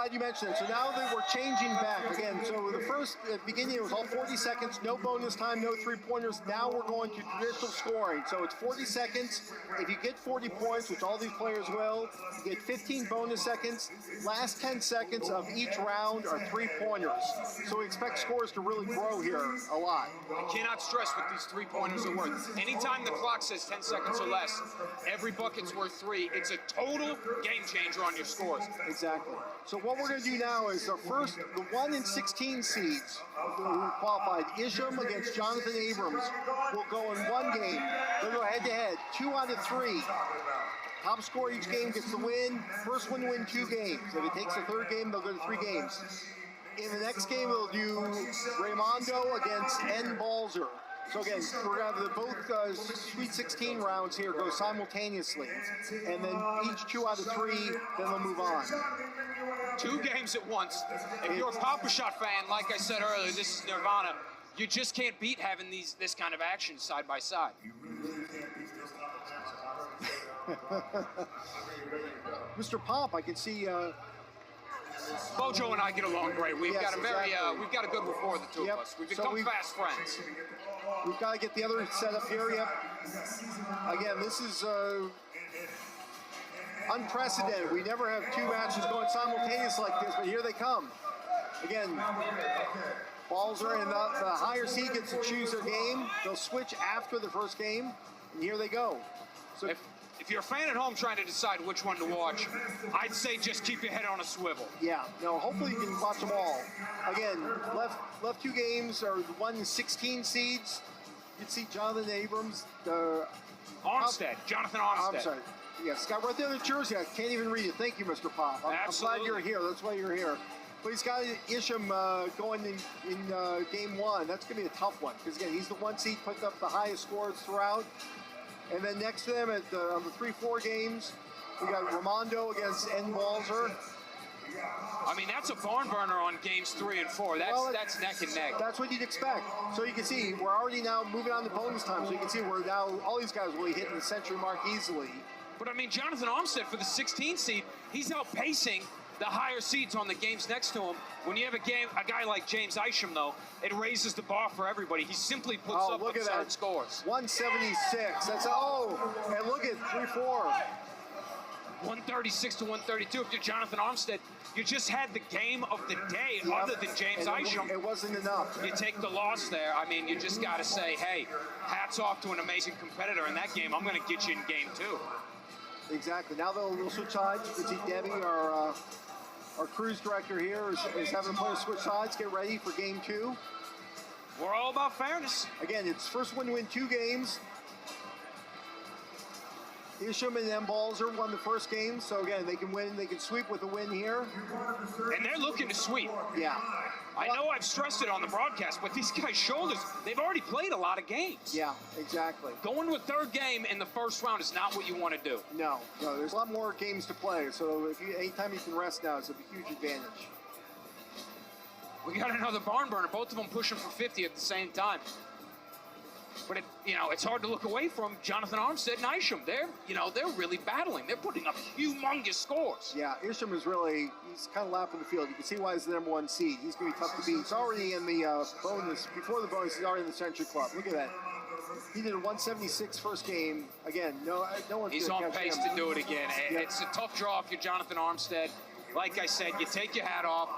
glad you mentioned it. So now that we're changing back again. So the first beginning, it was all 40 seconds, no bonus time, no three-pointers. Now we're going to traditional scoring. So it's 40 seconds. If you get 40 points, which all these players will, you get 15 bonus seconds. Last 10 seconds of each round are three-pointers. So we expect scores to really grow here a lot. I cannot stress what these three-pointers are worth. Anytime the clock says 10 seconds or less, every bucket's worth 3. It's a total game changer on your scores. Exactly. So what we're going to do now is the 1 and 16 seeds who qualified, Isham against Jonathan Abrams, will go in one game. They'll go head-to-head, 2 out of 3. Top scorer each game gets the win. First one to win 2 games. If it takes a third game, they'll go to 3 games. In the next game, they'll do Raimondo against N. Balzer. So again, we're going to have both Sweet 16 rounds here go simultaneously. And then each 2 out of 3, then they'll move on. 2 games at once. If you're a Pop-a-Shot fan, like I said earlier, this is Nirvana. You just can't beat having this kind of action side by side. Mr. Pop, I can see... Bojo and I get along great. We've got a exactly. we've got a good rapport, the two of us. We've become fast friends. We've got to get the other set up here. Yep. Again, this is unprecedented. We never have 2 matches going simultaneously like this, but here they come. Again, Balzer and the higher seed gets to choose their game. They'll switch after the first game, and here they go. So. If you're a fan at home trying to decide which one to watch, I'd say just keep your head on a swivel. Yeah, no, hopefully you can watch them all. Again, left 2 games are the 1 and 16 seeds. You can see Jonathan Abrams. Jonathan Armstead. I'm sorry. Yes, got right there in the jersey. I can't even read it. Thank you, Mr. Pop. I'm glad you're here. That's why you're here. But he's got Isham going in game 1. That's going to be a tough one because, again, he's the 1 seed, put up the highest scores throughout. And then next to them on the 3-4 games, we got Raimondo against N. Balzer. I mean, that's a barn burner on games 3 and 4. That's neck and neck. That's what you'd expect. So you can see we're already now moving on to bonus time. So you can see we're now, all these guys really hitting the century mark easily. But I mean, Jonathan Armstead for the 16 seed, he's outpacing the higher seeds on the games next to him. When you have a guy like James Isham, though, it raises the bar for everybody. He simply puts up absurd scores. 176. That's and look at 3-4. 136 to 132. If you're Jonathan Armstead, you just had the game of the day other than James Isham. It wasn't enough. You take the loss there. I mean, you just got to say, hey, hats off to an amazing competitor in that game. I'm going to get you in game 2. Exactly. Now they'll switch sides. You can see Debbie, our cruise director here, is having the players switch sides, get ready for game 2. We're all about fairness. Again, it's first one to win 2 games. Isham and M. Balzer won the first game, so again, they can sweep with a win here. And they're looking to sweep. Yeah. I know I've stressed it on the broadcast, but these guys' shoulders, they've already played a lot of games. Yeah, exactly. Going to a 3rd game in the first round is not what you want to do. No, there's a lot more games to play, so anytime you can rest now is a huge advantage. We got another barn burner, both of them pushing for 50 at the same time. But it's hard to look away from Jonathan Armstead and Isham. They're really battling. They're putting up humongous scores. Yeah, Isham is he's kind of lapping the field. You can see why he's the number 1 seed. He's going to be tough to beat. He's already in the bonus. Before the bonus, he's already in the Century Club. Look at that. He did a 176 first game. Again, no one's He's on pace to do it again. It's a tough draw if you're Jonathan Armstead. Like I said, you take your hat off.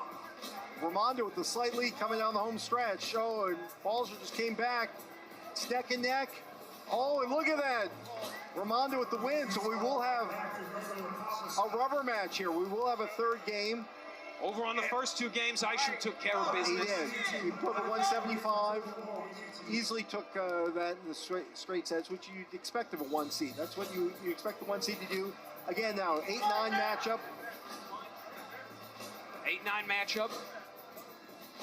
Raimondo with the slight lead coming down the home stretch. And Balzer just came back. It's neck and neck. And look at that. Raimondo with the win. So we will have a rubber match here. We will have a 3rd game. Over on the first 2 games, Isham took care of business. He did. He put the 175. Easily took that in the straight sets, which you'd expect of a 1 seed. That's what you expect the 1 seed to do. Again, now 8-9 matchup. 8-9 matchup.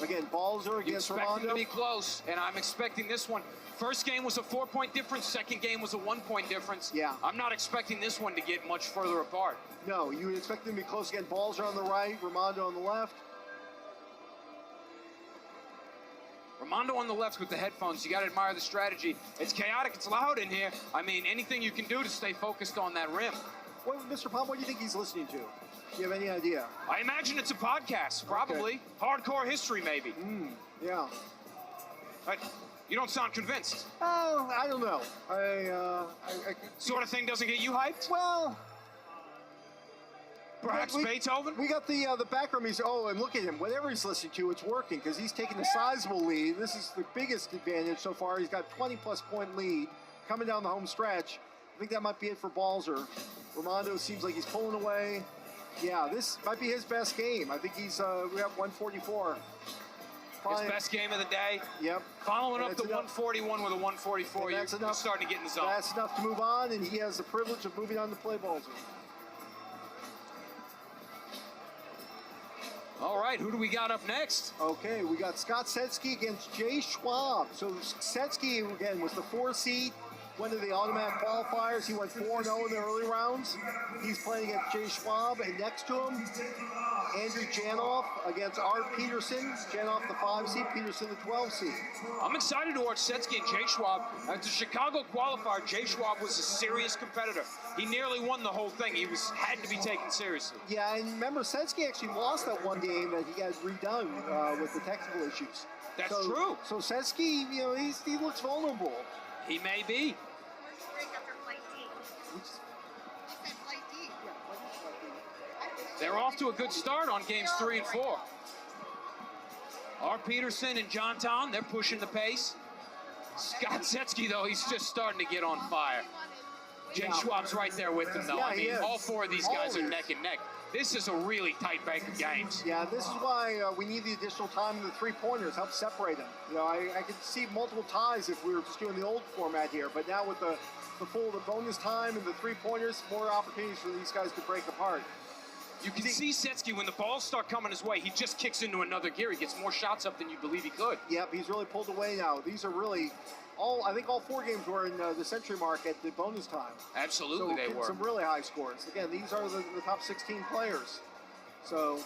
Again, Balzer against Raimondo. You expect them to be close, and I'm expecting this one. First game was a 4-point difference. Second game was a 1-point difference. Yeah. I'm not expecting this one to get much further apart. No, you would expect them to be close again. Balzer on the right, Raimondo on the left. Raimondo on the left with the headphones. You got to admire the strategy. It's chaotic. It's loud in here. I mean, anything you can do to stay focused on that rim. Mr. Pop, what do you think he's listening to? Do you have any idea? I imagine it's a podcast, probably. Okay. Hardcore history, maybe. Yeah. But you don't sound convinced. Oh, I don't know. Sort of thing doesn't get you hyped? Well, Perhaps Beethoven? We got the background music. Oh, and look at him. Whatever he's listening to, it's working because he's taking a sizable lead. This is the biggest advantage so far. He's got 20-plus point lead coming down the home stretch. I think that might be it for Balzer. Raimondo seems like he's pulling away. Yeah, this might be his best game. I think he's we have 144. His best game of the day. Yep. Following up the 141 with a 144. You're starting to get in the zone. That's enough to move on, and he has the privilege of moving on to play Balzer. All right, who do we got up next? Okay, we got Scott Setsky against Jay Schwab. So Setsky, again, was the 4 seed, went to the automatic qualifiers. He went 4-0 in the early rounds. He's playing against Jay Schwab, and next to him, Andrew Janoff against Art Peterson. Janoff the 5 seed, Peterson the 12 seed. I'm excited to watch Setsky and Jay Schwab. At the Chicago qualifier, Jay Schwab was a serious competitor. He nearly won the whole thing. He had to be taken seriously. Yeah, and remember, Setsky actually lost that one game that he got redone with the technical issues. That's true. So Setsky, you know, he looks vulnerable. He may be. They're off to a good start on games 3 and 4. Art Peterson and John Tom, they're pushing the pace. Scott Setsky, though, he's just starting to get on fire. Jay Schwab's right there with him, though. Yeah, I mean, all 4 of these guys are neck and neck. This is a really tight bank of games. Yeah, this is why we need the additional time in the 3-pointers, help separate them. You know, I could see multiple ties if we were just doing the old format here, but now with the bonus time and the 3-pointers, more opportunities for these guys to break apart. You can see Setsky, when the balls start coming his way, he just kicks into another gear. He gets more shots up than you believe he could. Yep, he's really pulled away now. These are really, I think all 4 games were in the century mark at the bonus time. Absolutely, so they were. Some really high scores. Again, these are the top 16 players. So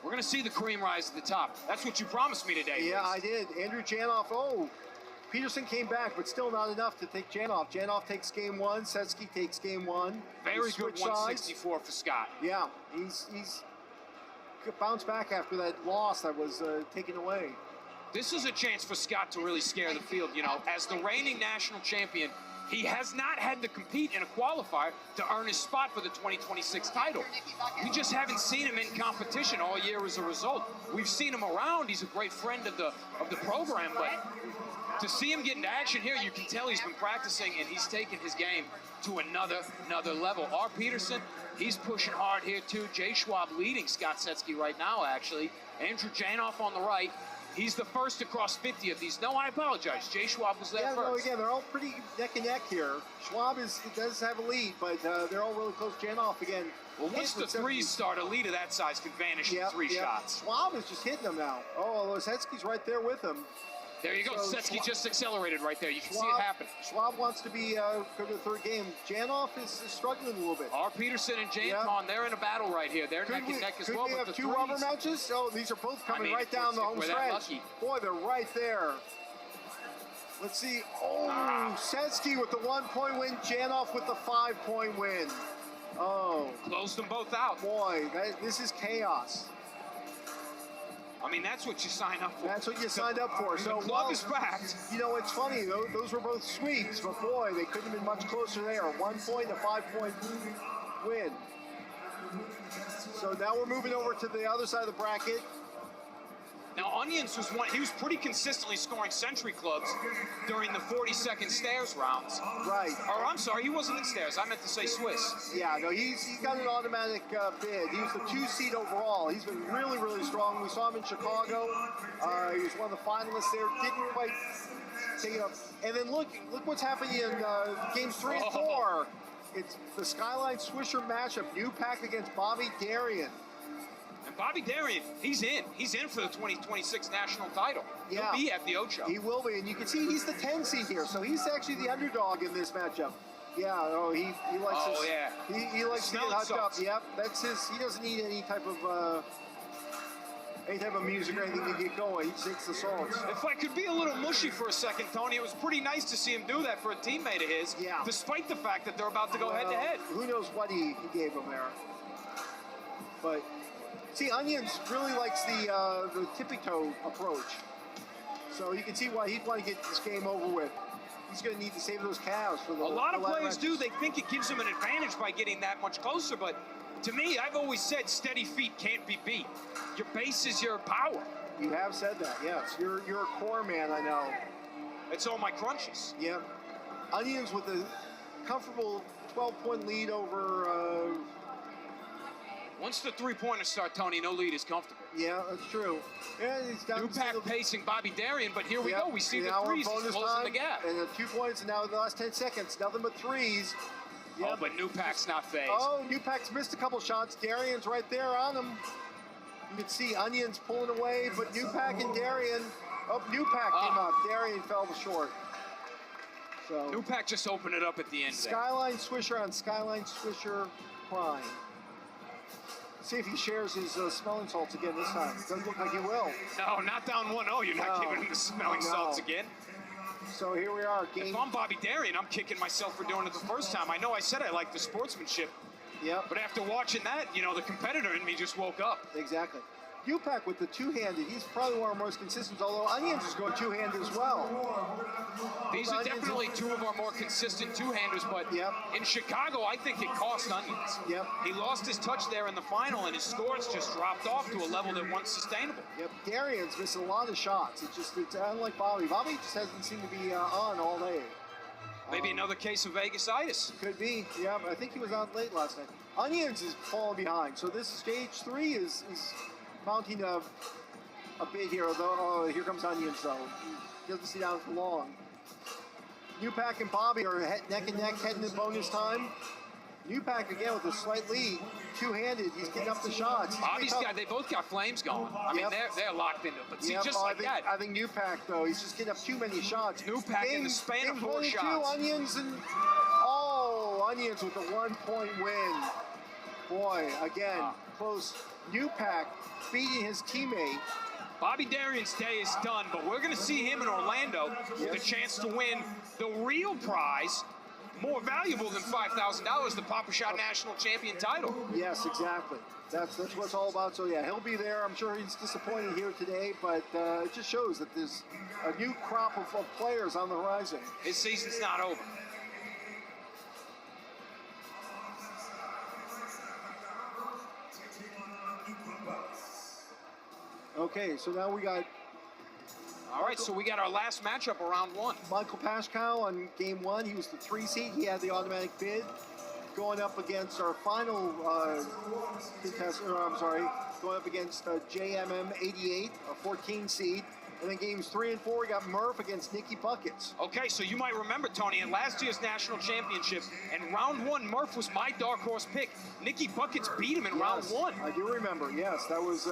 we're going to see the cream rise to the top. That's what you promised me today. Yeah, I did. Andrew Janoff, Peterson came back, but still not enough to take Janoff. Janoff takes game 1. Setsky takes game 1. Very good 164 for Scott. Yeah, he's bounced back after that loss that was taken away. This is a chance for Scott to really scare the field. You know, as the reigning national champion, he has not had to compete in a qualifier to earn his spot for the 2026 title. We just haven't seen him in competition all year as a result. We've seen him around. He's a great friend of the program, but to see him get into action here, you can tell he's been practicing and he's taken his game to another level. Art Peterson, he's pushing hard here too. Jay Schwab leading Scott Setsky right now, actually. Andrew Janoff on the right. He's the first to cross 50 of these. No, I apologize. Jay Schwab was there first. No, again, they're all pretty neck and neck here. Schwab does have a lead, but they're all really close. Janoff again. Well, once the threes start, a lead of that size can vanish in 3 shots. Schwab is just hitting them now. Oh, Setsky's right there with him. There you go. So Setsky just accelerated right there. You can see it happen. Schwab wants to be go to the 3rd game. Janoff is struggling a little bit. Art Peterson and Jay Con, they're in a battle right here. They're neck and neck as well. Could we have 2 rubber matches? Oh, these are both coming right down the home stretch. Boy, they're right there. Let's see. Oh, Setsky with the 1-point win. Janoff with the 5-point win. Oh. Closed them both out. Boy, this is chaos. I mean, that's what you sign up for. That's what you signed up for. So the club is packed. You know, it's funny, those were both sweeps, but boy, they couldn't have been much closer there. 1 point, a 5-point win. So now we're moving over to the other side of the bracket. Now, Onions was he was pretty consistently scoring Century clubs during the 40-second stairs rounds. Right. Or, I'm sorry, he wasn't in stairs. I meant to say Swiss. Yeah, no, he's got an automatic bid. He was the 2 seed overall. He's been really, really strong. We saw him in Chicago. He was one of the finalists there. Didn't quite take it up. And then look what's happening in games 3 and 4. It's the Skyline Swisher matchup. New pack against Bobby Darian. And Bobby Darian, he's in. He's in for the 2026 national title. Yeah. He'll be at the Ocho. He will be, and you can see he's the 10 seed here, so he's actually the underdog in this matchup. Yeah, he likes he likes to get hyped up. Yep, that's his. He doesn't need any type of music or anything to get going. He just takes the salts. If I could be a little mushy for a second, Tony, it was pretty nice to see him do that for a teammate of his. Yeah. Despite the fact that they're about to go head to head. Who knows what he gave him there. But see, Onions really likes the tippy toe approach. So you can see why he'd want to get this game over with. He's going to need to save those calves for the. A lot of players do. They think it gives them an advantage by getting that much closer. But to me, I've always said steady feet can't be beat. Your base is your power. You have said that, yes. You're a core man, I know. It's all my crunches. Yeah. Onions with a comfortable 12-point lead over. Once the three-pointers start, Tony, no lead is comfortable. Yeah, that's true. Yeah, he's down. Newpack pacing Bobby Darian, but here we go. We see the threes. He's closing the gap. And the 2 points, and now in the last 10 seconds, nothing but threes. Yep. Oh, but Newpack's not phased. Oh, Newpack's missed a couple shots. Darian's right there on him. You can see Onions pulling away, but Newpack and Darian. Oh, Newpack came up. Darian fell short. So Newpack just opened it up at the end. Skyline Swisher on Skyline Swisher Prime. See if he shares his smelling salts again this time. Doesn't look like he will. No, not down 1-0. You're not giving him the smelling salts again. So here we are. If I'm Bobby Darian, I'm kicking myself for doing it the first time. I know I said I like the sportsmanship. Yep. But after watching that, the competitor in me just woke up. Exactly. Newpack with the two-handed, he's probably one of our most consistent, although Onions is going two-handed as well. These are definitely two of our more consistent two-handers, but in Chicago, I think it cost Onions. Yep. He lost his touch there in the final, and his scores just dropped off to a level that wasn't sustainable. Yep, Darian's missing a lot of shots. It's unlike Bobby. Bobby just hasn't seemed to be on all day. Maybe another case of Vegas-itis. Could be, yeah, I think he was on late last night. Onions is falling behind, so this stage 3 is mounting a bit here, although here comes Onions, though. He doesn't sit down for long. Newpack and Bobby are neck and neck heading in bonus time. Newpack again with a slight lead, two-handed. He's getting up the shots. They both got flames going. I mean, they're locked into it. But see, just like that. I think Newpack, though, he's just getting up too many shots. Newpack in the span of 4 shots. Onions and Onions with a 1-point win. Boy, again, close. Newpack beating his teammate. Bobby Darian's day is done, but we're going to see him in Orlando with a chance to win the real prize, more valuable than $5,000, the Pop-a-Shot National Champion title. Yes, exactly. That's what it's all about. So, yeah, he'll be there. I'm sure he's disappointed here today, but it just shows that there's a new crop of players on the horizon. His season's not over. Okay, so now we got... All right, so we got our last matchup of round 1. Michael Pashkow on game 1. He was the 3 seed. He had the automatic bid. Going up against our final contestant, going up against JMM 88, a 14 seed. And then games 3 and 4, we got Murph against Nicky Buckets. Okay, so you might remember, Tony, in last year's national championship, in round 1, Murph was my dark horse pick. Nicky Buckets beat him in round 1. I do remember, yes. That was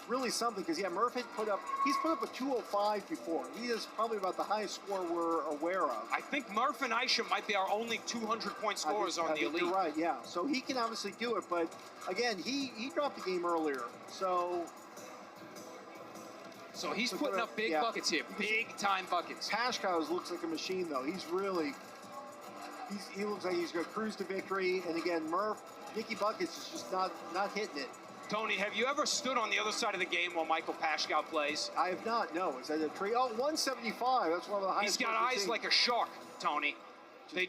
really something, because Murph had put up a 205 before. He is probably about the highest score we're aware of. I think Murph and Isham might be our only 200-point scorers on the elite. You're right, yeah. So he can obviously do it, but again, he dropped the game earlier. So he's putting up big buckets here, big time buckets. Pashkow looks like a machine, though. He looks like he's going to cruise to victory. And again, Nicky Buckets is just not hitting it. Tony, have you ever stood on the other side of the game while Michael Pashkow plays? I have not, no. Is that a tree? Oh, 175. That's one of the highest. He's got eyes like a shark, Tony. They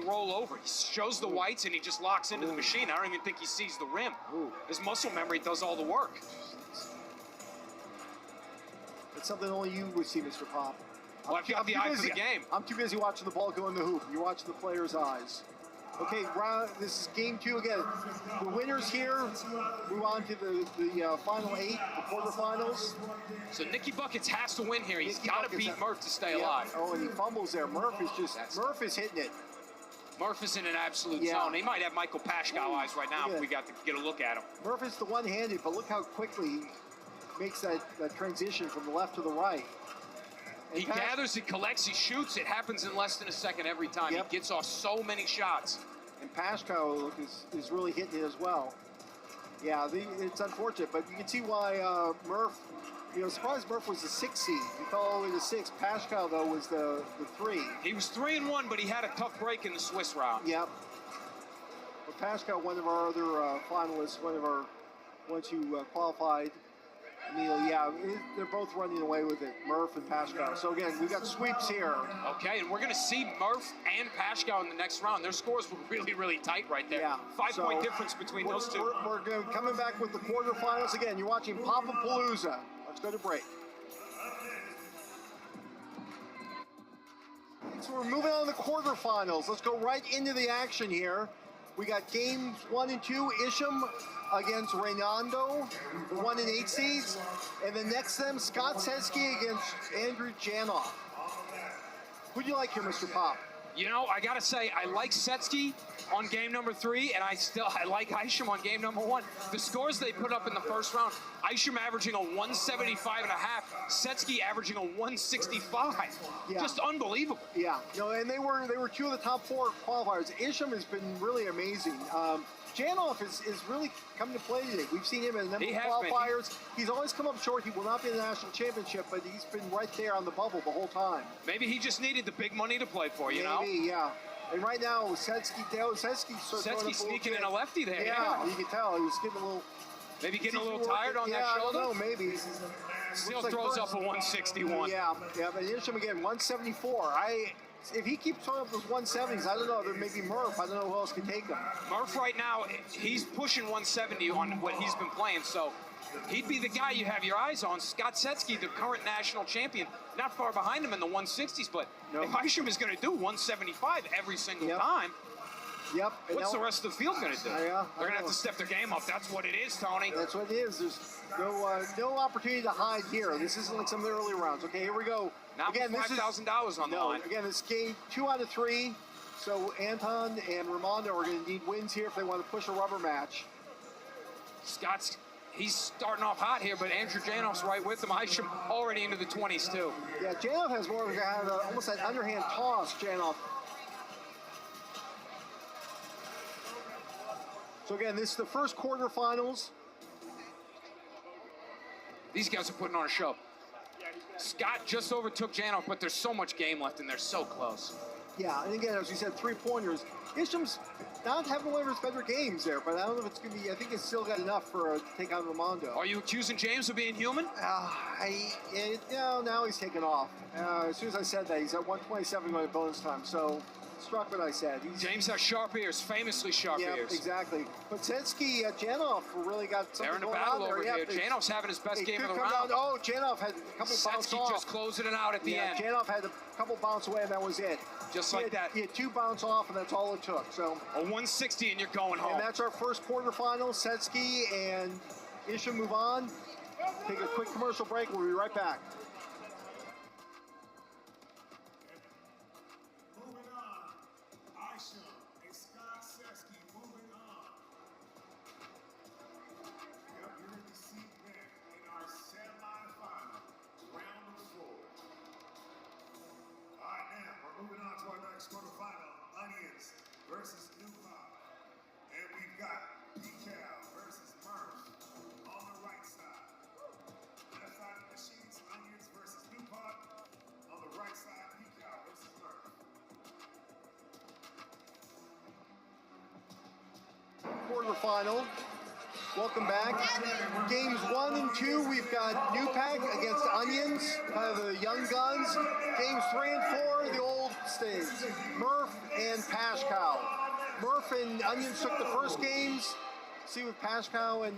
roll over. He shows the whites and he just locks into the machine. I don't even think he sees the rim. His muscle memory does all the work. It's something only you would see, Mr. Pop. Well, I've got the eye for the game. I'm too busy watching the ball go in the hoop. You watch the player's eyes. Okay, this is game 2 again. The winners here move on to the final 8, the quarterfinals. So Nicky Buckets has to win here. He's got to beat Murph to stay alive. Oh, and he fumbles there. Murph is hitting it. Murph is in an absolute zone. He might have Michael Pashkow eyes right now if we got to get a look at him. Murph is the one-handed, but look how quickly he makes that transition from the left to the right. He gathers, he collects, he shoots. It happens in less than a second every time. He gets off so many shots. And Pashkow is really hitting it as well. Yeah, it's unfortunate, but you can see why Murph, surprised Murph was the 6th seed. He fell all the way to 6. Pashkow, though, was the 3. He was 3-1, but he had a tough break in the Swiss round. Yep. Pascal, one of our other finalists, one of our ones who qualified. Neil, yeah, they're both running away with it, Murph and Pascal. So again, we've got sweeps here. Okay, and we're going to see Murph and Pascal in the next round. Their scores were really, really tight right there. Yeah. 5-point difference between those two. We're coming back with the quarterfinals again. You're watching Pop-a-Palooza. Let's go to break. So we're moving on to the quarterfinals. Let's go right into the action here. We got games 1 and 2, Isham against Reynaldo, 1 and 8 seeds. And then next to them, Scott Setsky against Andrew Janoff. Who do you like here, Mr. Pop? You know, I got to say, I like Setsky on game number 3, and I like Isham on game number 1. The scores they put up in the first round, Isham averaging a 175.5, Setsky averaging a 165. Yeah. Just unbelievable. Yeah, no, and they were 2 of the top 4 qualifiers. Isham has been really amazing. Janoff is really coming to play today. We've seen him in a number of qualifiers. He's always come up short. He will not be in the national championship, but he's been right there on the bubble the whole time. Maybe he just needed the big money to play for, you know? Maybe, yeah. And right now, Setsky sneaking in a lefty there. Yeah, you can tell. He was getting a little... Maying a little tired on that shoulder? I don't know, maybe. Still throws up a 161. Yeah, but Isham again, 174. If he keeps throwing up those 170s, I don't know. There may be Murph. I don't know who else can take him. Murph right now, he's pushing 170 on what he's been playing, so he'd be the guy you have your eyes on. Scott Setsky, the current national champion, not far behind him in the 160s, but if Isham is going to do 175 every single time, what's the rest of the field going to do? They're going to have to step their game up. That's what it is, Tony. That's what it is. There's no opportunity to hide here. This isn't like some of the early rounds. Okay, here we go. Not again, $5,000 on the line. Again, this game 2 out of 3. So Anton and Raimondo are going to need wins here if they want to push a rubber match. He's starting off hot here, but Andrew Janoff's right with him. Isham already into the 20s too. Yeah, Janoff has more of almost that underhand toss. Janoff. So again, this is the first quarterfinals. These guys are putting on a show. Scott just overtook Janoff, but there's so much game left, and they're so close. Yeah, and again, as we said, 3-pointers. Isham's not having one of his better games there, but I don't know if it's going to be, I think it's still got enough for to take on Raimondo. Are you accusing James of being human? Now he's taken off. As soon as I said that, he's at 127 going to bonus time, so struck what I said. James has sharp ears, famously sharp ears. Yeah, exactly. But Setsky, Janoff really got something going on there. They're in a battle over here. Janoff's having his best game of the round. Janoff had a couple bounce off. Setsky just closing it out at the end. Janoff had a couple bounce away, and that was it. Just like that. He had 2 bounce off, and that's all it took. So a 160, and you're going home. And that's our first quarterfinal. Setsky and Isham move on. Take a quick commercial break. We'll be right back. Versus New Pop. And we've got P-Cal versus Murph on the right side. Left side of the sheets, Onions versus New Pop. On the right side, P-Cal versus Murph. Quarterfinal. Welcome back. Games 1 and 2, we've got Newpack against Onions, kind of the young guns. Games 3 and 4, the old stays. Murph and Pascal. Murph and Onions took the first games. See if Pascal and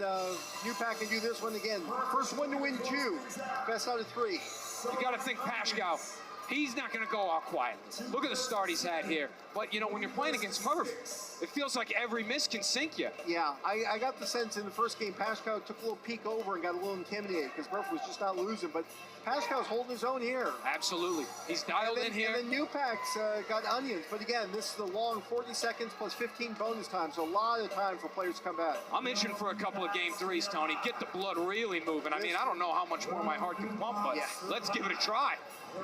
Newpack can do this one again. First one to win 2. Best out of 3. You got to think Pascal. He's not going to go off quiet. Look at the start he's had here. But, you know, when you're playing against Murph, it feels like every miss can sink you. Yeah, I got the sense in the first game, Pascal took a little peek over and got a little intimidated because Murph was just not losing. But Pascal's holding his own here. Absolutely. He's dialed in here. And then Newpack's got Onions. But again, this is the long 40 seconds plus 15 bonus time. So a lot of time for players to come back. I'm itching for a couple of game 3s, Tony. Get the blood really moving. I mean, I don't know how much more my heart can pump, but let's give it a try.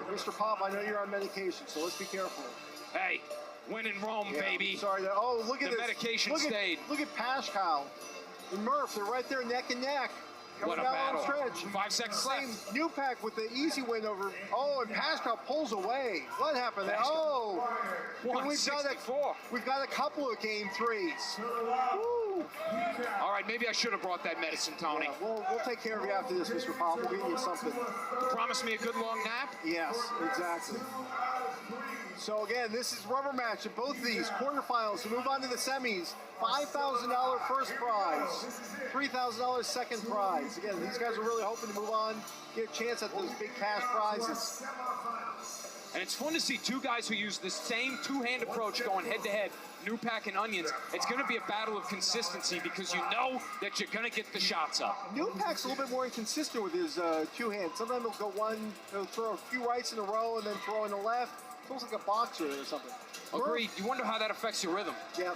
Mr. Pop, I know you're on medication, so let's be careful. Hey, win in Rome, baby. Sorry. Look at the this. medication stayed. Look at Pascal and Murph. They're right there neck and neck. What a down battle. the stretch. 5 seconds left. Newpack with the easy win over. Oh, and Pascal pulls away. What happened there? Oh, and we've got a couple of game threes. Woo. All right, maybe I should have brought that medicine, Tony. Yeah, we'll take care of you after this, Mr. Pop. We'll get you something. Promise me a good long nap? Yes, exactly. So again, this is rubber match in both of these quarterfinals to move on to the semis. $5,000 first prize, $3,000 second prize. Again, these guys are really hoping to move on, get a chance at those big cash prizes. And it's fun to see two guys who use the same two-hand approach going head-to-head, Newpack and Onions. It's going to be a battle of consistency because you know that you're going to get the shots up. Newpack's a little bit more inconsistent with his two hands. Sometimes he'll go one, he'll throw a few rights in a row and then throw in the left. It's almost like a boxer or something. Agreed. You wonder how that affects your rhythm. Yeah.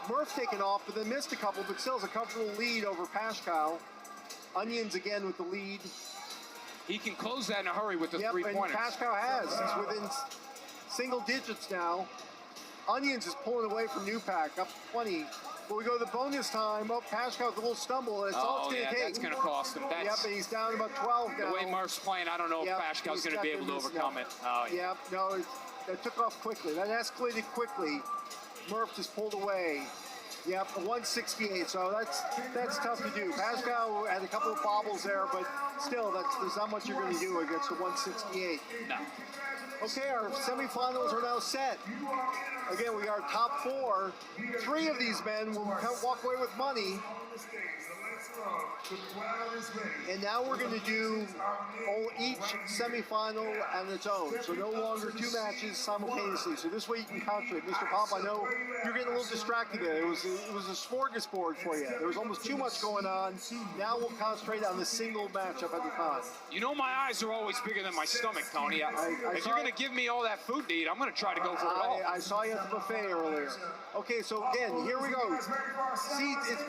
Murph taken off, but then missed a couple, but still has a comfortable lead over Pascal. Onions again with the lead. He can close that in a hurry with the Yep, three-pointers. and Pascal has. He's within single digits now. Onions is pulling away from Newpack, up 20. But we go to the bonus time. Oh, Pascal with a little stumble, and it's all it's going to take. That's going to cost him. Yep, and he's down about 12 now. The way Murph's playing, I don't know if Pascal's going to be able to overcome it. Oh, yeah. Yep, no, that took off quickly. That escalated quickly. Murph just pulled away. Yep, a 168, so that's tough to do. Pascal had a couple of bobbles there, but still, there's not much you're going to do against the 168. No. Okay, our semifinals are now set. Again, we got our top four. 3 of these men will walk away with money. And now we're going to do each semifinal on its own. So no longer 2 matches simultaneously. So this way you can concentrate. Mr. Pop, I know you're getting a little distracted there. It was a smorgasbord for you. There was almost too much going on. Now we'll concentrate on the single matchup at the time. You know my eyes are always bigger than my stomach, Tony. If you're going to give me all that food to eat, I'm going to try to go for it all. I saw you at the buffet earlier. Okay, so again, here we go. See, it's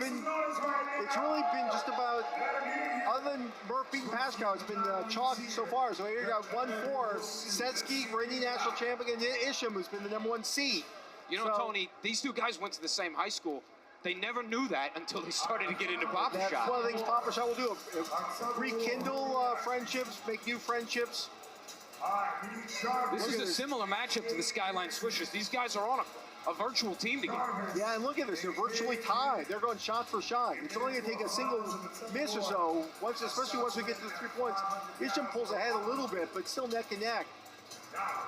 really been just about, other than Murph beating Pascal, it's been chalk so far. So here you got 1-4. Setsky, reigning national champion, and Isham, who's been the #1 seed. You know, Tony, these 2 guys went to the same high school. They never knew that until they started to get into Pop-a-Shot. That's one of the things Pop-a-Shot will do. Rekindle friendships, make new friendships. This is a similar matchup to the Skyline Swishers. These guys are on a virtual team together. Yeah, and look at this. They're virtually tied. They're going shot for shot. It's only going to take a single miss or so, especially once we get to the 3 points. Isham pulls ahead a little bit, but still neck and neck.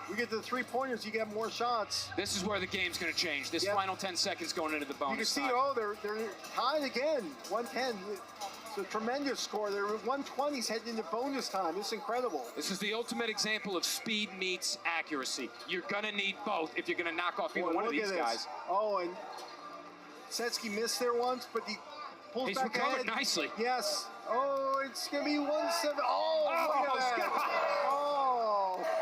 We get to the 3-pointers, you get more shots. This is where the game's going to change. This final 10 seconds going into the bonus time. You can see, they're tied again. 110. It's a tremendous score. They're 120s heading into bonus time. It's incredible. This is the ultimate example of speed meets accuracy. You're going to need both if you're going to knock off either one of these guys. Oh, and Setsky missed there once, but he pulls back ahead. He's recovered nicely. Yes. Oh, it's going to be 1-7. Oh, look at that.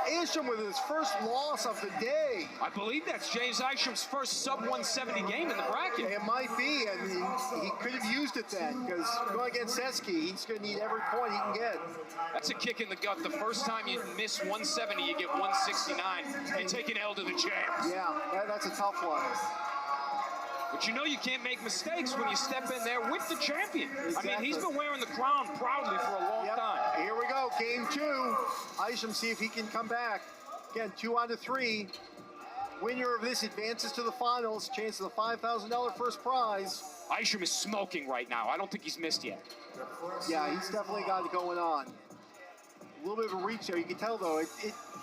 Isham with his first loss of the day. I believe that's James Isham's first sub-170 game in the bracket. It might be, and he could have used it then, because going against Setsky, he's going to need every point he can get. That's a kick in the gut. The first time you miss 170, you get 169. You take an L to the champ. Yeah, that's a tough one. But you know you can't make mistakes when you step in there with the champion. Exactly. I mean, he's been wearing the crown proudly for a long time. Here we go, game 2. Isham, see if he can come back. Again, 2 out of 3. Winner of this advances to the finals. Chance of the $5,000 first prize. Isham is smoking right now. I don't think he's missed yet. Yeah, he's definitely got it going on. A little bit of a reach there. You can tell, though,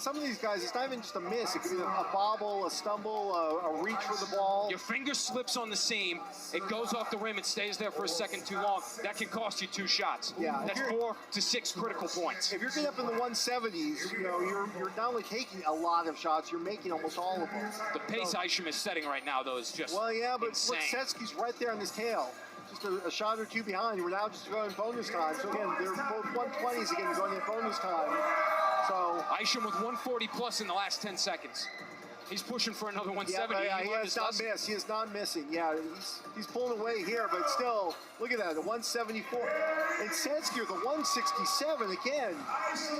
some of these guys, it's not even just a miss. It could be a bobble, a stumble, a reach for the ball. Your finger slips on the seam. It goes off the rim. It stays there for a second too long. That can cost you 2 shots. Yeah, that's 4 to 6 critical points. If you're getting up in the 170s, you're not only taking a lot of shots, you're making almost all of them. The pace Isham is setting right now, though, is just insane. Look, Setsky's right there on his tail. Just a shot or 2 behind. We're now just going bonus time. So again, they're both 120s again going in bonus time. So Isham with 140 plus in the last 10 seconds. He's pushing for another Yeah, 170. he has not missed. He is not missing. Yeah, he's pulling away here, but still, look at that, the 174. And Sensky with a 167 again.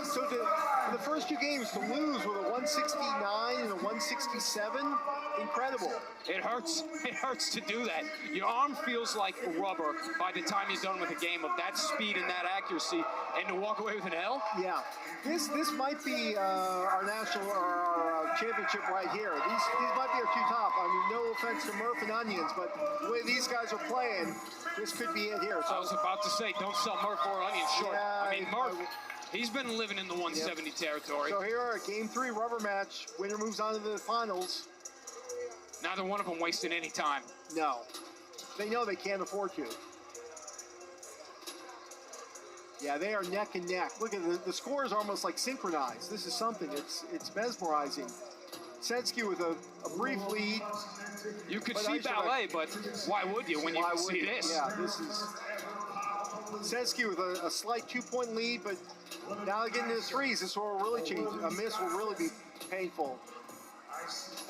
So in the first two games, to lose with a 169 and a 167, incredible. It hurts. It hurts to do that. Your arm feels like rubber by the time you're done with a game of that speed and that accuracy, and to walk away with an L. Yeah, this might be our national or our championship right here. These might be our two top. I mean, no offense to Murph and Onions, but the way these guys are playing, this could be it here. So I was about to say, don't sell Murph or Onions short. Yeah, I mean, Murph, he's been living in the 170 territory. So here are game 3 rubber match. Winner moves on to the finals. Neither one of them wasting any time. No, they know they can't afford to. Yeah, they are neck and neck. Look at the scores are almost like synchronized. This is something. It's mesmerizing. Sensky with a brief lead. You could see ballet, but why would you when you can see this? Yeah, this is Sensky with a slight 2-point lead, but now getting to the threes, this will really change. A miss will really be painful.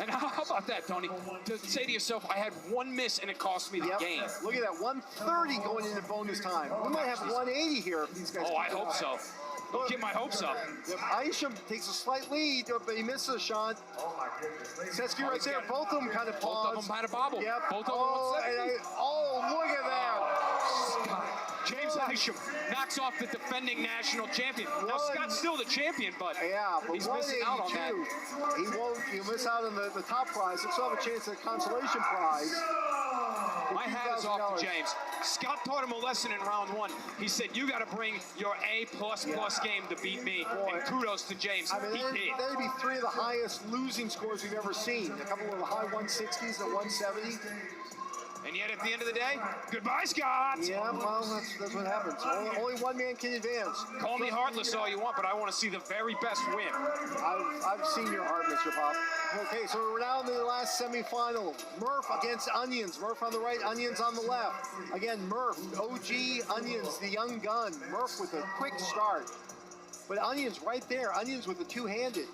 And how about that, Tony? To say to yourself, I had one miss and it cost me the game. Look at that, 130 going into bonus time. We might have 180 here if these guys. Oh, I hope so. Don't get my hopes up. Isham takes a slight lead, but he misses a shot. Sensky right there. Both of them kind of paused. Both of them had a bobble. Yep. Both of them 170. Look at that. James Isham knocks off the defending national champion. Now, Scott's still the champion, but he's missing out on that. He'll miss out on the top prize. He'll still have a chance at the consolation prize. My hat is off to James. Scott taught him a lesson in round 1. He said, you got to bring your A++ game to beat me. And kudos to James. I mean, he did. That'd be 3 of the highest losing scores we've ever seen. A couple of the high 160s and 170. And yet, at the end of the day, goodbye, Scott. Yeah, well, that's what happens. Only one man can advance. Call me heartless all you want, but I want to see the very best win. I've seen your heart, Mr. Pop. Okay, so we're now in the last semifinal. Murph against Onions. Murph on the right, Onions on the left. Again, Murph, OG, Onions, the young gun. Murph with a quick start. But Onions right there. Onions with a two-handed.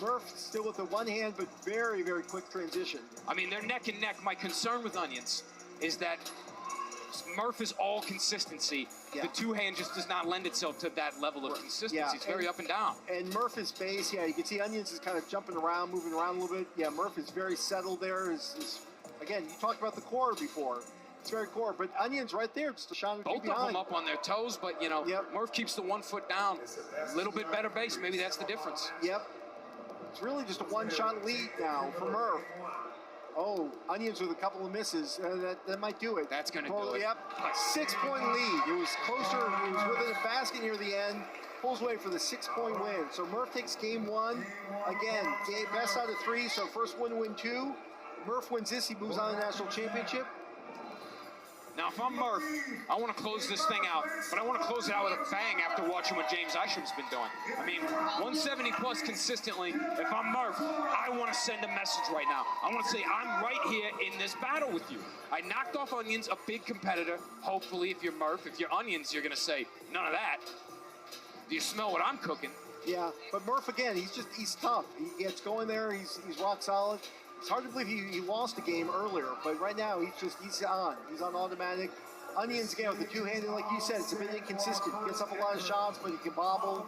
Murph still with the one hand, but very, very quick transition. I mean, they're neck and neck. My concern with Onions is that Murph is all consistency. Yeah. The two-hand just does not lend itself to that level of consistency. Yeah. It's very up and down. And Murph is base. Yeah, you can see Onions is kind of jumping around, moving around a little bit. Yeah, Murph is very settled there. Again, you talked about the core before. It's very core, but Onions right there, just a shot or two Both behind. of them up on their toes, but, Murph keeps the 1 foot down. A little bit better base. Maybe that's the difference. Yep. It's really just a one-shot lead now for Murph. Oh, Onions with a couple of misses. That might do it. That's going to do it. Yep. 6-point lead. It was closer. It was within a basket near the end. Pulls away for the 6-point win. So Murph takes game 1. Again, best out of 3. So first one win 2. Murph wins this. He moves on to the national championship. Now, if I'm Murph, I want to close this thing out, but I want to close it out with a bang after watching what James Isham's been doing. I mean, 170 plus consistently. If I'm Murph, I want to send a message right now. I want to say, I'm right here in this battle with you. I knocked off Onions, a big competitor. Hopefully, if you're Murph, if you're Onions, you're going to say, none of that. Do you smell what I'm cooking? Yeah, but Murph, again, he's tough. He gets going there. He's rock solid. It's hard to believe he lost a game earlier, but right now he's on. He's on automatic. Onions again with the two-handed, like you said, it's a bit inconsistent. He gets up a lot of shots, but he can bobble.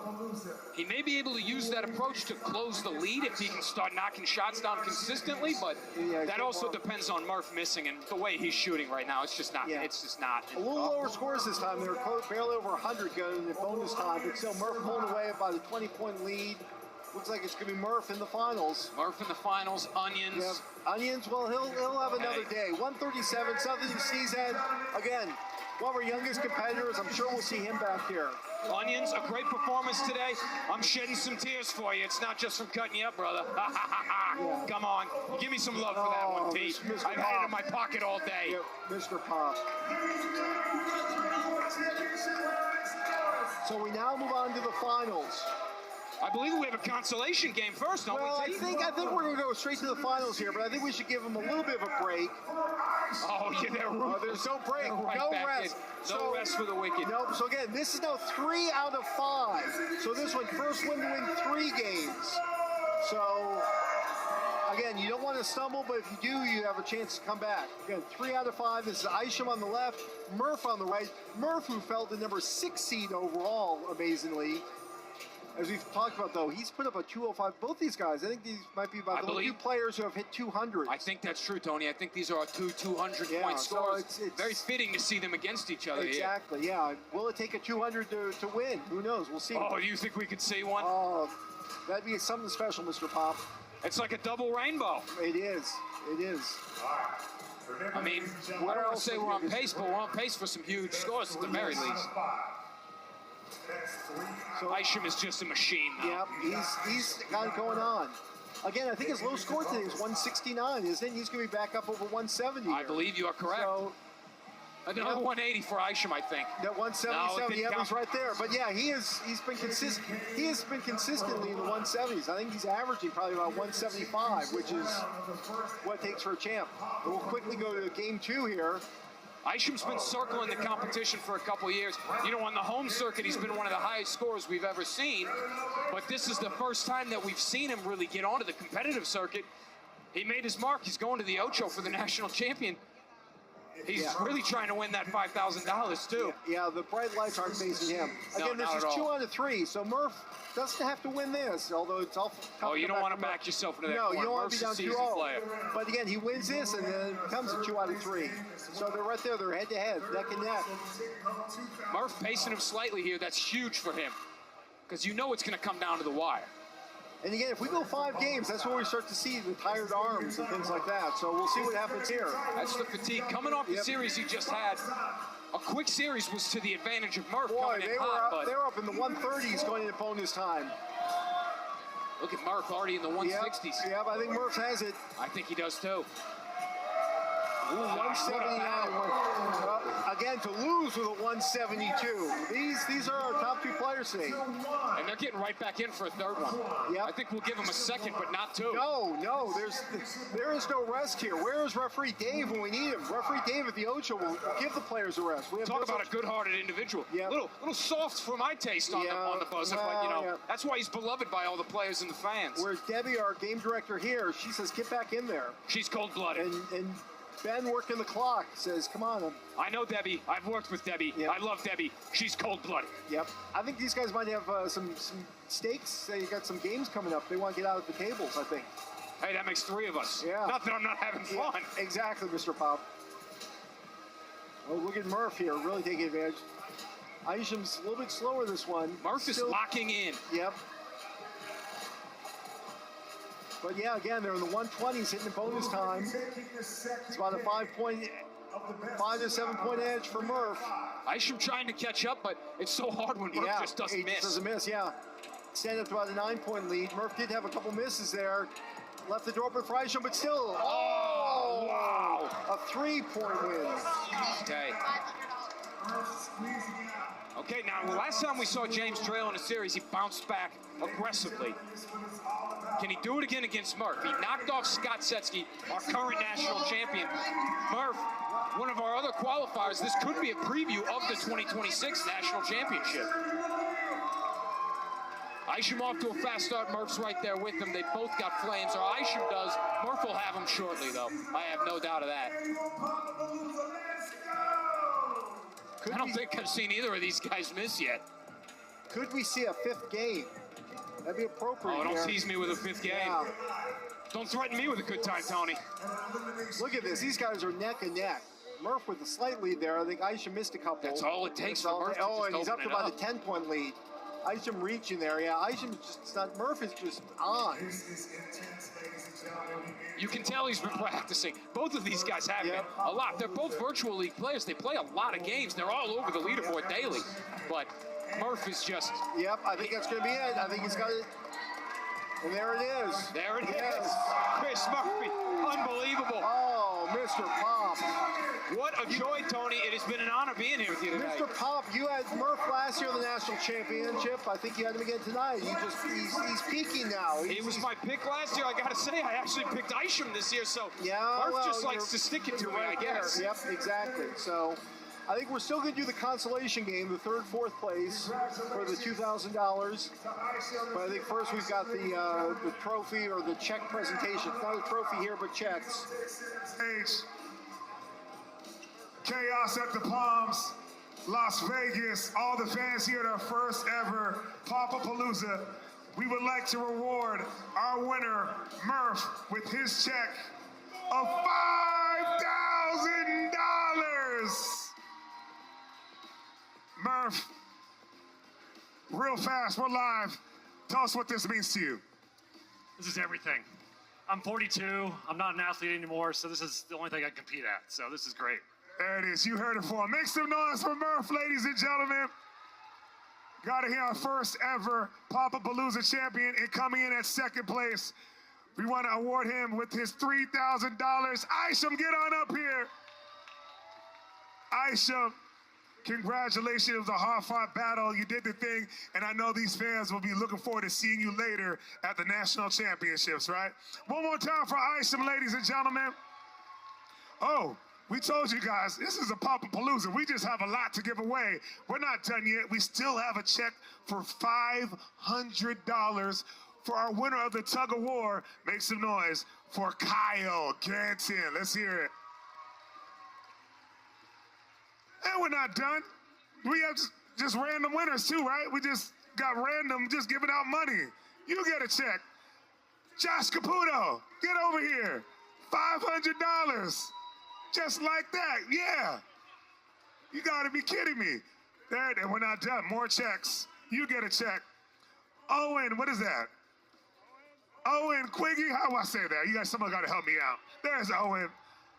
He may be able to use that approach to close the lead if he can start knocking shots down consistently, but that also depends on Murph missing and the way he's shooting right now. It's just not. Yeah. It's just not. A little lower scores this time. They were barely over 100 going into bonus time, but still Murph pulling away about a 20-point lead. Looks like it's going to be Murph in the finals. Murph in the finals, Onions. Yeah. Onions, well, he'll have another day. 137, something to sneeze at. Again, one of our youngest competitors. I'm sure we'll see him back here. Onions, a great performance today. I'm shedding some tears for you. It's not just from cutting you up, brother. Yeah. Come on. Give me some love for that one, Pete. Mr. I've had it in my pocket all day. Yeah, Mr. Pop. So we now move on to the finals. I believe we have a consolation game first, don't we, T? I think we're going to go straight to the finals here, but I think we should give them a little bit of a break. Oh, yeah, There's no break, right no rest. No rest for the wicked. No, so again, this is now 3 out of 5. So this one, first one to win 3 games. So again, you don't want to stumble, but if you do, you have a chance to come back. Again, 3 out of 5. This is Isham on the left, Murph on the right. Murph, who fell to number 6 seed overall, amazingly. As we've talked about, though, he's put up a 205. Both these guys, I think these might be about the few players who have hit 200. I think that's true, Tony. I think these are our two 200-point scores. So it's very fitting to see them against each other. Exactly, here. Yeah. Will it take a 200 to win? Who knows? We'll see. Oh, you think we could see one? Oh, that'd be something special, Mr. Pop. It's like a double rainbow. It is. It is. I mean, I don't want to say we're on pace, but we're on pace for some huge scores at the very least. So Isham is just a machine now. Yep, he's got it going on. Again, I think his low score today is 169, isn't it? He's going to be back up over 170. I believe you are correct. So, another 180 for Isham, I think. That 177, yeah, he's right there. But yeah, he's been consistent. He has been consistently in the 170s. I think he's averaging probably about 175, which is what it takes for a champ. We'll quickly go to game 2 here. Isham's been circling the competition for a couple years. You know, on the home circuit, he's been one of the highest scorers we've ever seen. But this is the first time that we've seen him really get onto the competitive circuit. He made his mark. He's going to the Ocho for the national champion. He's really trying to win that $5,000 too. Yeah, the bright lights aren't facing him. Again, this is 2 out of 3, so Murph doesn't have to win this, although it's all tough. Oh, you don't want to back yourself into that corner. No, you don't want Murph's to be down 2-0. But again, he wins this, and then it becomes a 2 out of 3. So they're right there. They're head-to-head, neck and neck. Murph pacing him slightly here. That's huge for him, because you know it's going to come down to the wire. And again, if we go 5 games, that's where we start to see the tired arms and things like that. So we'll see what happens here. That's the fatigue. Coming off the series he just had, a quick series was to the advantage of Murph coming in hot. They were up in the 130s going into bonus time. Look at Murph already in the 160s. Yep, I think Murph has it. I think he does too. Ooh, 179. Again, to lose with a 172. These are our top 2 players today. And they're getting right back in for a third one. Yep. I think we'll give them a second, but not 2. No, there is no rest here. Where is referee Dave when we need him? Referee Dave at the Ocho will give the players a rest. Talk about a good-hearted individual. Yep. Little soft for my taste on the buzzer, but you know, that's why he's beloved by all the players and the fans. Whereas Debbie, our game director here, she says, get back in there. She's cold-blooded. And Ben working the clock says, come on. I know Debbie. I've worked with Debbie. Yep. I love Debbie. She's cold-blooded. Yep. I think these guys might have some stakes. They got some games coming up. They want to get out of the tables, I think. Hey, that makes 3 of us. Yeah. Not that I'm not having fun. Yeah, exactly, Mr. Pop. Oh, look at Murph here, really taking advantage. Isham's a little bit slower this one. Murph is locking in. Yep. But yeah, again, they're in the 120s, hitting the bonus time. It's about a 5 to 7 point edge for Murph. Isham trying to catch up, but it's so hard when Murph just doesn't miss. Doesn't miss, Stand up to about a 9-point lead. Murph did have a couple misses there. Left the door open for Isham, but still, wow! A 3-point win. Okay, now the last time we saw James trail in a series, he bounced back aggressively. Can he do it again against Murph? He knocked off Scott Setsky, our current national champion. Murph, one of our other qualifiers, this could be a preview of the 2026 national championship. Isham off to a fast start. Murph's right there with him. They both got flames, or Isham does. Murph will have him shortly, though. I have no doubt of that. I don't think I've seen either of these guys miss yet. Could we see a 5th game? That'd be appropriate. Oh, don't tease me with a 5th game. Yeah. Don't threaten me with a good time, Tony. Look at this. These guys are neck and neck. Murph with a slight lead there. I think Isham missed a couple. That's all it takes for Murph to and he's up to about a 10-point lead. Isham reaching there. Yeah, Isham just not. Murph is just on. You can tell he's been practicing. Both of these guys have been a lot. They're both virtual league players. They play a lot of games. They're all over the leaderboard daily. But Murph is just... Yep, I think that's going to be it. I think he's got it. And there it is. There it is. Chris Murphy. Unbelievable. Oh, Mr. Pop. What a joy, Tony. It has been an honor being here with you today. Mr. Pop, you had Murph last year in the national championship. I think you had him again tonight. He's peaking now. He was my pick last year. I got to say, I actually picked Isham this year, so Murph just likes to stick it to me, I guess. Yep, exactly. So I think we're still going to do the consolation game, the third, fourth place for the $2,000. But I think first we've got the trophy or the check presentation. It's not a trophy here, but checks. Stage. Chaos at the Palms, Las Vegas. All the fans here at our first ever Pop-a-Palooza. We would like to reward our winner, Murph, with his check of $5,000. Murph, real fast, we're live. Tell us what this means to you. This is everything. I'm 42. I'm not an athlete anymore, so this is the only thing I compete at. So this is great. There it is. You heard it for him. Make some noise for Murph, ladies and gentlemen. Got to hear our first ever Pop-a-Palooza champion and coming in at second place. We want to award him with his $3,000. Isham, get on up here. Isham, congratulations. It was a hard-fought battle. You did the thing, and I know these fans will be looking forward to seeing you later at the national championships, right? One more time for Isham, ladies and gentlemen. Oh, we told you guys, this is a Pop-a-Palooza. We just have a lot to give away. We're not done yet. We still have a check for $500 for our winner of the tug of war. Make some noise for Kyle Ganton. Let's hear it. And we're not done. We have just random winners too, right? We just got random, just giving out money. You get a check. Josh Caputo, get over here. $500. Just like that, yeah. You gotta be kidding me. There, and we're not done. More checks. You get a check. Owen, what is that? Owen Quiggy, how do I say that? You guys, someone gotta help me out. There's Owen.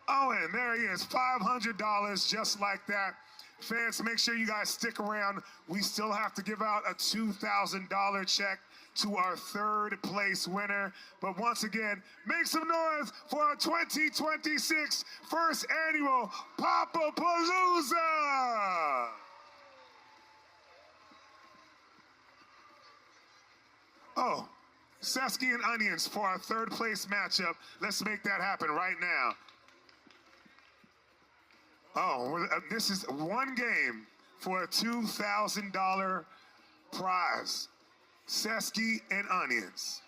Owen, there he is, $500 just like that. Fans, make sure you guys stick around. We still have to give out a $2,000 check to our third place winner. But once again, make some noise for our 2026 first annual Pop-a-Palooza! Oh, Sesky and Onions for our third place matchup. Let's make that happen right now. Oh, this is one game for a $2,000 prize. Sesky and Onions.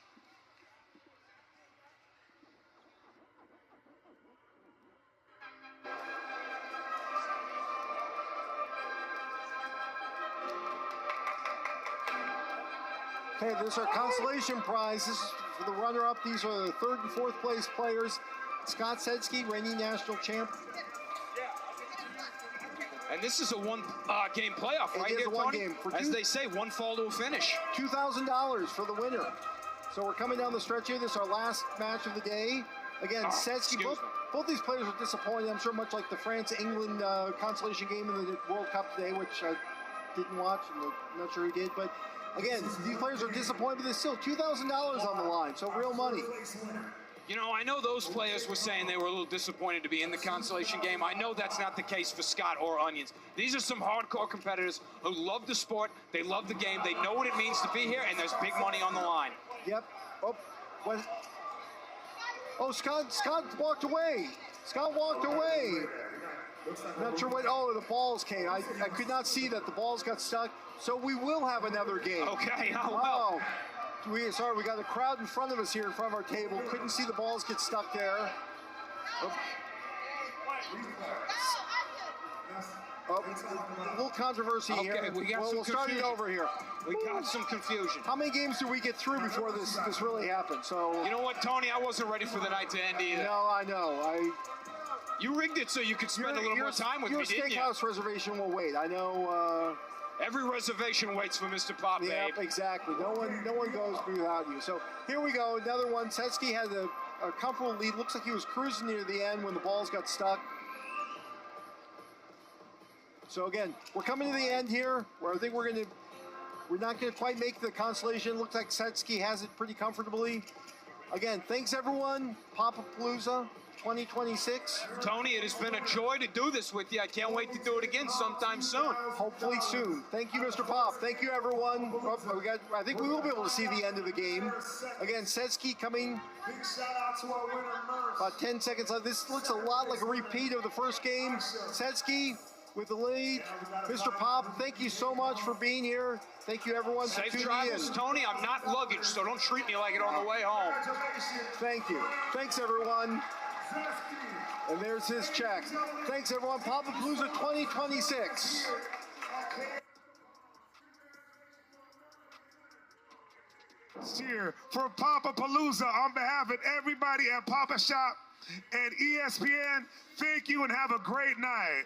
Okay, this is our consolation prize. This is for the runner-up. These are the third and fourth place players. Scott Setsky, reigning national champ. And this is a one-game playoff, right? It is here, a one Tony? game. As they say, one fall to a finish. $2,000 for the winner. So we're coming down the stretch here. This is our last match of the day. Again, Setsky, both these players are disappointed. I'm sure much like the France-England consolation game in the World Cup today, which I didn't watch, and I'm not sure who did. But again, these players are disappointed, but there's still $2,000 on the line, so real money. You know, I know those players were saying they were a little disappointed to be in the consolation game. I know that's not the case for Scott or Onions. These are some hardcore competitors who love the sport, they love the game, they know what it means to be here, and there's big money on the line. Yep. Oh, what? Oh, Scott walked away. Scott walked away. Not sure what. Oh, the balls came. I could not see that. The balls got stuck. So we will have another game. Okay. Oh, well. Sorry, we got a crowd in front of us here in front of our table. Couldn't see the balls get stuck there. Oh, a little controversy here. Okay, We'll start it over here. We got some confusion. How many games do we get through before this really happens? So you know what, Tony? I wasn't ready for the night to end either. No, I know. You rigged it so you could spend a little more time with me, didn't you? Your steakhouse reservation will wait. I know. Every reservation waits for Mr. Pop, babe. Yep, exactly. No one goes without you. So here we go. Another one. Setsky had a comfortable lead. Looks like he was cruising near the end when the balls got stuck. So again, we're coming to the end here, where I think we're not gonna quite make the consolation. Looks like Setsky has it pretty comfortably. Again, thanks everyone. Pop-a-Palooza 2026. Tony, it has been a joy to do this with you. I can't wait to do it again sometime soon. Hopefully soon. Thank you, Mr. Pop. Thank you, everyone. I think we will be able to see the end of the game. Again, Setsky coming. Big shout out to our winner, Murph. About 10 seconds left. This looks a lot like a repeat of the first game. Setsky with the lead. Mr. Pop, thank you so much for being here. Thank you, everyone, for Safe tuning travels, in. Tony. I'm not luggage, so don't treat me like it on the way home. Thank you. Thanks, everyone. And there's his check. Thanks, everyone. Pop-a-Palooza 2026. Cheer for Pop-a-Palooza on behalf of everybody at Papa Shop and ESPN. Thank you and have a great night.